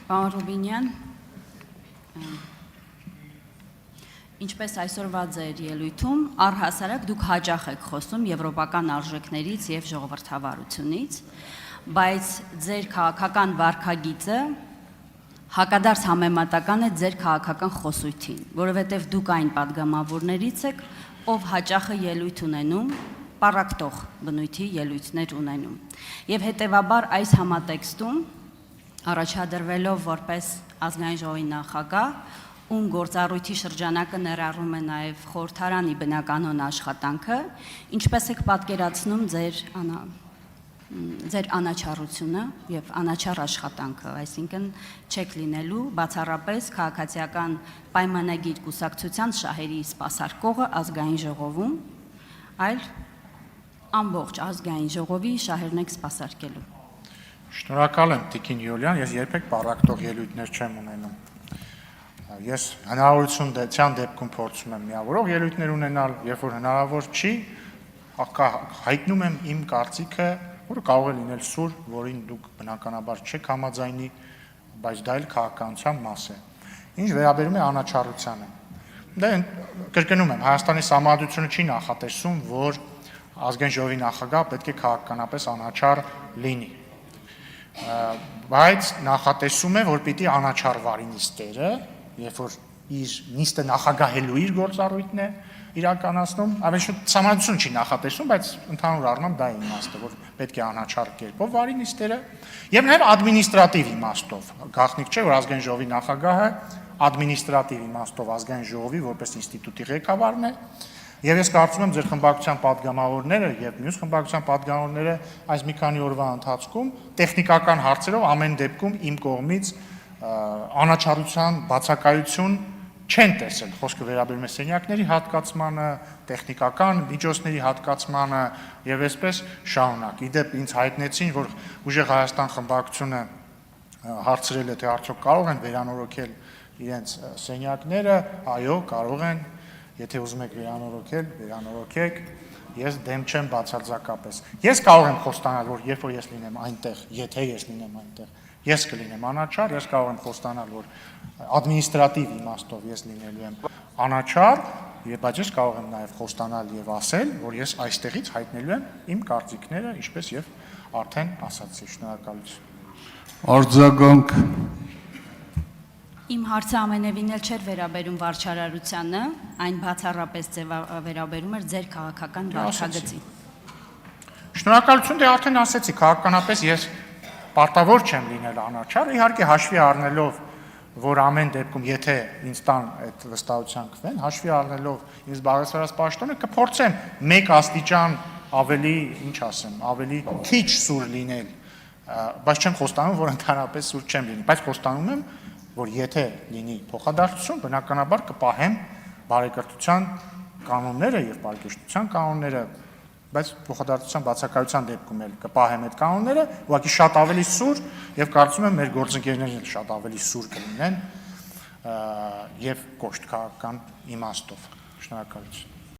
Պարոն Ռուբինյան, ինչպես այսօրվա ձեր ելույթում, առհասարակ դուք հաճախ եք խոսում եվրոպական արժեքներից և ժողովրդավարությունից, բայց ձեր քաղաքական վարքագիծը հակադարձ համեմատական է ձեր քաղաքական խոսույթին, որովհետև դուք այն պատգամավորներից եք, ով հաճախ է ելույթ ունենում, պառակտող բնույթի ելույթներ ունենում։ Եվ հետևաբար այս համատեքստում առաջադրվելով որպես ազգային ժողովի նախագահ, ում գործառույթի շրջանակը ներառում է նաև խորհրդարանի բնականոն աշխատանքը, ինչպես եք պատկերացնում ձեր անաչառությունը և անաչառ աշխատանքը, այսինքն չեք լինելու բացառապես քաղաքացիական պայմանագիր կուսակցության շահերի սպասարկողը ազգային ժողովում, այլ ամբողջ ազգային ժողովի շահերն եք սպասարկելու։ Շնորհակալ եմ Տիկին Յուլիան, ես երբեք պառակտող ելույթներ չեմ ունենում։ Ես հնարավորության դեպքում փորձում եմ միավորող ելույթներ ունենալ, երբ որ հնարավոր չի, հայտնում եմ իմ կարծիքը, որը կարող է լինել սուր, որին դուք բնականաբար չեք համաձայնի, բայց դա էլ քաղաքականության մաս է։ Ինչ վերաբերում է անաչառությանը։ Դե կրկնում եմ, Հայաստանի Սահմանադրությունը չի նախատեսում, որ ազգային ժողովի նախագահ պետք է քաղաքականապես անաչառ լինի։ Բայց նախատեսում է, որ պիտի անաչառ վարի նիստերը, երբ որ իր նիստը նախագահելու իր գործառույթն է իրականացնում, ավելի շուտ Սահմանադրությունը չի նախատեսում, բայց ընդհանուր առմամբ դա է իմաստը, որ պետք է անաչառ կերպով վարի նիստերը, եւ նաեւ ադմինիստրատիվ իմաստով։ Գաղտնիք չէ, որ ազգային ժողովի նախագահը ադմինիստրատիվ իմաստով ազգային ժողովի որպես ինստիտուտի ղեկավարն է, եւ ես կարծում եմ ձեր խմբակցության պատգամավորները եւ մյուս խմբակցության պատգամավորները այս մի քանի օրվա ընթացքում տեխնիկական հարցերով ամեն դեպքում իմ կողմից անաչառության բացակայություն չեն տեսել, խոսքը վերաբերում է սենյակների հատկացմանը, տեխնիկական միջոցների հատկացմանը եւ այսպես շարունակ։ Իդեպ ինձ հայտնեցին, որ ուժեղ Հայաստան խմբակցությունը հարցրել է, թե արդյոք կարող են վերանորոգել իրենց սենյակները, այո, կարող են, եթե ուզում եք վերանորոգել, վերանորոգեք, ես դեմ չեմ բացարձակապես։ Ես կարող եմ խոստանալ, որ երբ որ ես լինեմ այնտեղ, եթե ես լինեմ այնտեղ, ես կլինեմ անաչառ, ես կարող եմ խոստանալ, որ ադմինիստրատիվ իմաստով ես լինելու եմ անաչառ, բայց ես կարող եմ նաև խոստանալ եւ ասել, որ ես այստեղից հայտնելու եմ իմ կարծիքները, ինչպես եւ արդեն ասացի։ Շնորհակալություն։ Արձագանք։ Իմ հարցը ամենևին էլ չէր վերաբերում վարչարարությանը, այն բացառապես վերաբերում էր ձեր քաղաքական վարքագծին։ Շնորհակալություն, դե արդեն ասեցի, քաղաքականապես ես պարտավոր չեմ լինել անաչառ, իհարկե հաշվի առնելով, որ ամեն դեպքում, եթե ինձ տան այդ վստահության կվեն, հաշվի առնելով ինձ զբաղեցրած պաշտոնը, կփորձեմ մեկ աստիճան ավելի, ինչ ասեմ, ավելի քիչ սուր լինել, բայց չեմ խոստանում, որ ընդհանրապես սուր չեմ լինի, բայց խոստանում եմ, որ եթե լինի փոխադարձություն, բնականաբար կպահեմ բարեկրթության կանոնները եւ բարեկրթության կանոնները, բայց փոխադարձության բացակայության դեպքում էլ կպահեմ այդ կանոնները, ուղղակի շատ ավելի սուր եւ կարծում եմ մեր գործընկերներն էլ շատ ավելի սուր կլինեն եւ կոշտ քաղաքական իմաստով։ Շնորհակալություն։